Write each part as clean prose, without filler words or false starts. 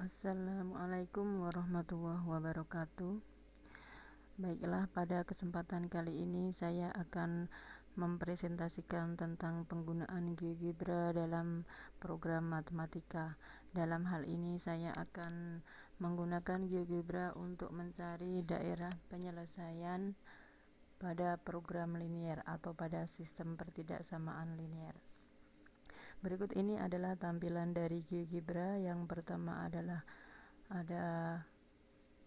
Assalamualaikum warahmatullahi wabarakatuh. Baiklah, pada kesempatan kali ini saya akan mempresentasikan tentang penggunaan GeoGebra dalam program matematika. Dalam hal ini saya akan menggunakan GeoGebra untuk mencari daerah penyelesaian pada program linier atau pada sistem pertidaksamaan linier. Berikut ini adalah tampilan dari GeoGebra. Yang pertama adalah ada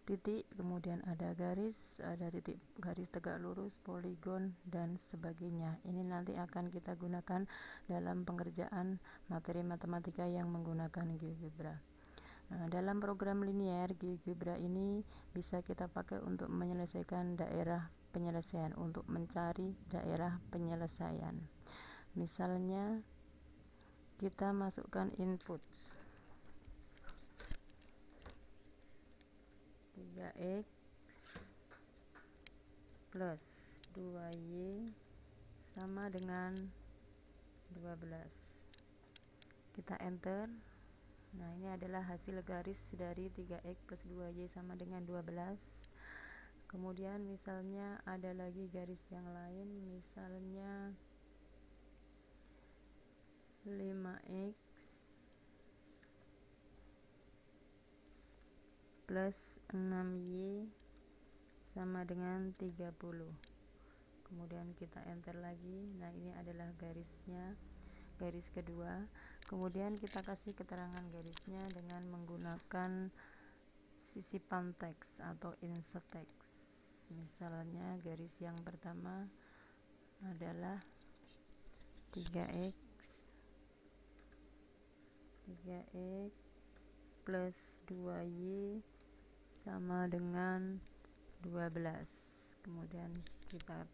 titik, kemudian ada garis, ada titik garis tegak lurus, poligon, dan sebagainya. Ini nanti akan kita gunakan dalam pengerjaan materi matematika yang menggunakan GeoGebra. Nah, dalam program linier, GeoGebra ini bisa kita pakai untuk menyelesaikan daerah penyelesaian, untuk mencari daerah penyelesaian. Misalnya kita masukkan input 3x plus 2y sama dengan 12. Kita enter. Nah, ini adalah hasil garis dari 3x plus 2y sama dengan 12. Kemudian misalnya ada lagi garis yang lain, misalnya 5x plus 6y sama dengan 30. Kemudian kita enter lagi. Nah, ini adalah garisnya, garis kedua. Kemudian kita kasih keterangan garisnya dengan menggunakan sisipan teks atau insert teks. Misalnya garis yang pertama adalah 3x plus 2y sama dengan 12. Kemudian kita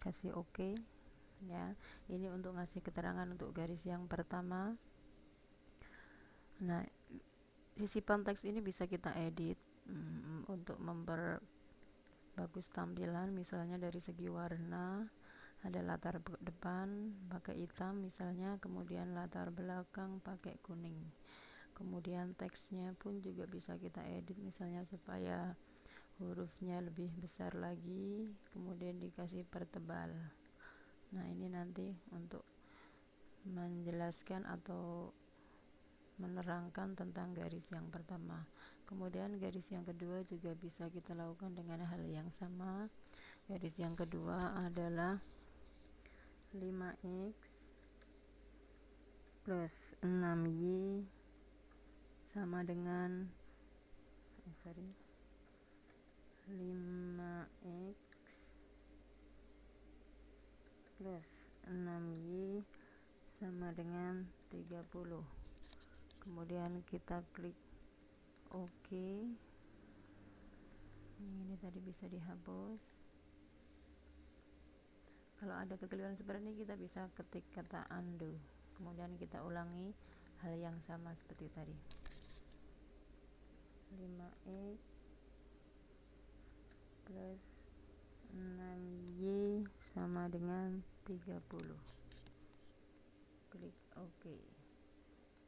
kasih OK ya. Ini untuk ngasih keterangan untuk garis yang pertama. Nah, sisipan teks ini bisa kita edit untuk memperbagus tampilan. Misalnya dari segi warna, ada latar depan pakai hitam misalnya, kemudian latar belakang pakai kuning. Kemudian teksnya pun juga bisa kita edit, misalnya supaya hurufnya lebih besar lagi, kemudian dikasih pertebal. Nah, ini nanti untuk menjelaskan atau menerangkan tentang garis yang pertama. Kemudian garis yang kedua juga bisa kita lakukan dengan hal yang sama. Garis yang kedua adalah 5x plus 6y sama dengan 5x plus 6y sama dengan 30. Kemudian kita klik OK. Ini tadi bisa dihapus. Kalau ada kekeliruan seperti ini, kita bisa ketik kata undo. Kemudian kita ulangi hal yang sama seperti tadi. 5x plus 6y sama dengan 30. Klik OK.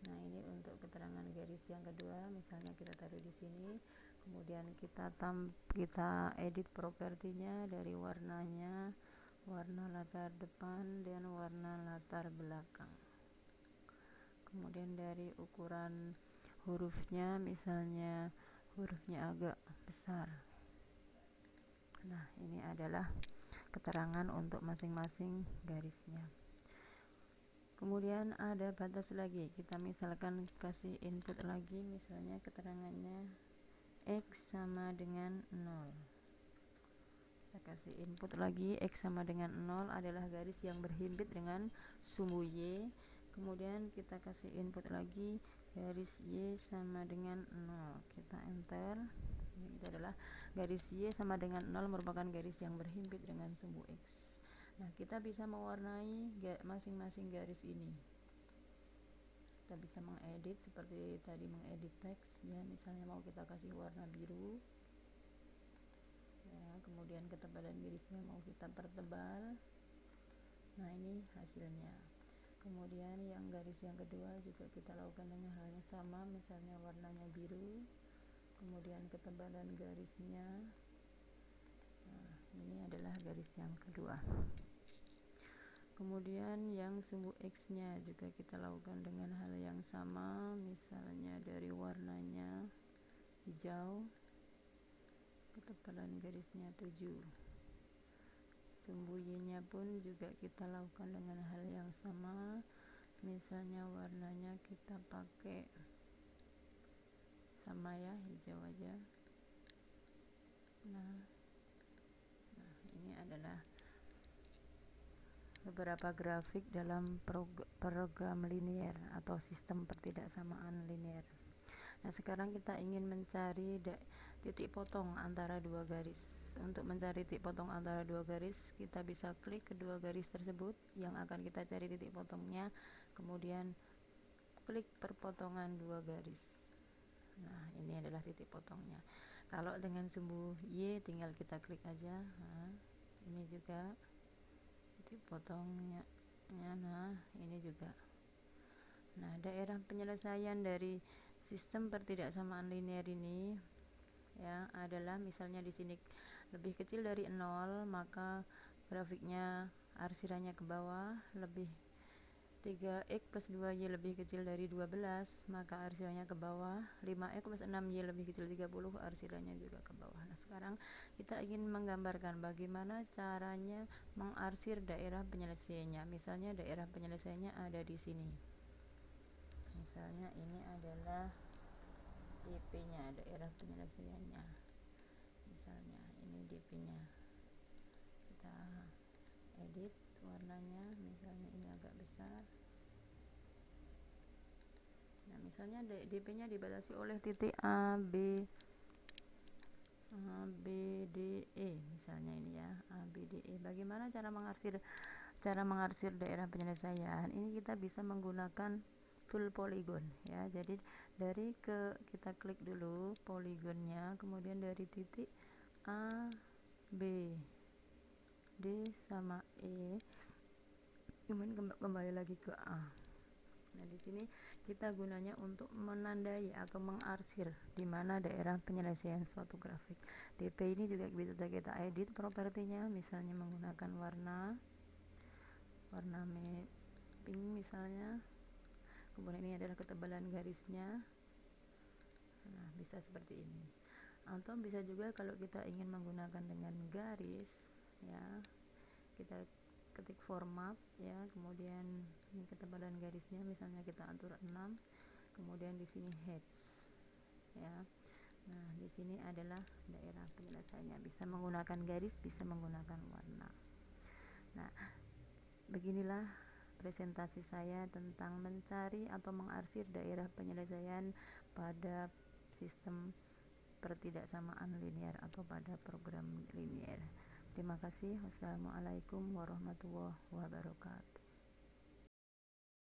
Nah, ini untuk keterangan garis yang kedua. Misalnya kita taruh di sini, kemudian kita edit propertinya dari warnanya, warna latar depan dan warna latar belakang. Kemudian dari ukuran hurufnya, misalnya hurufnya agak besar. Nah, ini adalah keterangan untuk masing-masing garisnya. Kemudian ada batas lagi. Kita misalkan kasih input lagi, misalnya keterangannya x sama dengan 0. Kita kasih input lagi, x sama dengan 0 adalah garis yang berhimpit dengan sumbu y. Kemudian kita kasih input lagi, garis y sama dengan 0. Kita enter. Ini adalah garis y sama dengan 0 merupakan garis yang berhimpit dengan sumbu x. Nah, kita bisa mewarnai masing-masing garis ini. Kita bisa mengedit seperti tadi, mengedit teks ya. Misalnya mau kita kasih warna biru ya, kemudian ketebalan garisnya mau kita pertebal. Nah, ini hasilnya. Kemudian yang garis yang kedua juga kita lakukan dengan hal yang sama, misalnya warnanya biru, kemudian ketebalan garisnya. Nah, ini adalah garis yang kedua. Kemudian yang sumbu X nya juga kita lakukan dengan hal yang sama, misalnya dari warnanya hijau, ketebalan garisnya 7. Sumbu Y nya pun juga kita lakukan dengan hal yang sama, misalnya warnanya kita pakai sama ya, hijau aja. Nah, ini adalah beberapa grafik dalam program linear atau sistem pertidaksamaan linear. Nah, sekarang kita ingin mencari titik potong antara dua garis. Untuk mencari titik potong antara dua garis, kita bisa klik kedua garis tersebut yang akan kita cari titik potongnya, kemudian klik perpotongan dua garis. Nah, ini adalah titik potongnya. Kalau dengan sumbu Y tinggal kita klik aja. Nah, ini juga titik potongnya. Nah, ini juga. Nah, daerah penyelesaian dari sistem pertidaksamaan linear ini ya adalah, misalnya di sini lebih kecil dari 0, maka grafiknya arsirannya ke bawah. Lebih 3x plus 2y lebih kecil dari 12, maka arsirannya ke bawah. 5x plus 6y lebih kecil 30, arsirannya juga ke bawah. Nah, sekarang kita ingin menggambarkan bagaimana caranya mengarsir daerah penyelesaiannya. Misalnya daerah penyelesaiannya ada di sini. Misalnya ini adalah DP-nya, daerah penyelesaiannya. Misalnya ini DP-nya. Kita edit warnanya, misalnya ini agak besar. Nah, misalnya DP-nya dibatasi oleh titik A, B, D, E, misalnya ini ya, A, B, D, E. Bagaimana cara mengarsir daerah penyelesaian? Ini kita bisa menggunakan tool polygon ya. Jadi kita klik dulu poligonnya, kemudian dari titik A, B, D sama E, kemudian kembali lagi ke A. Nah, di sini kita gunanya untuk menandai atau mengarsir di mana daerah penyelesaian suatu grafik. DP ini juga bisa kita edit propertinya, misalnya menggunakan warna pink misalnya. Kemudian ini adalah ketebalan garisnya. Nah, bisa seperti ini. Atau bisa juga kalau kita ingin menggunakan dengan garis ya, kita ketik format ya, kemudian ini ketebalan garisnya, misalnya kita atur 6, kemudian di sini heads ya. Nah, di sini adalah daerah penyelesaiannya, bisa menggunakan garis, bisa menggunakan warna. Nah, beginilah presentasi saya tentang mencari atau mengarsir daerah penyelesaian pada sistem pertidaksamaan linear atau pada program linear. Terima kasih. Wassalamualaikum warahmatullahi wabarakatuh.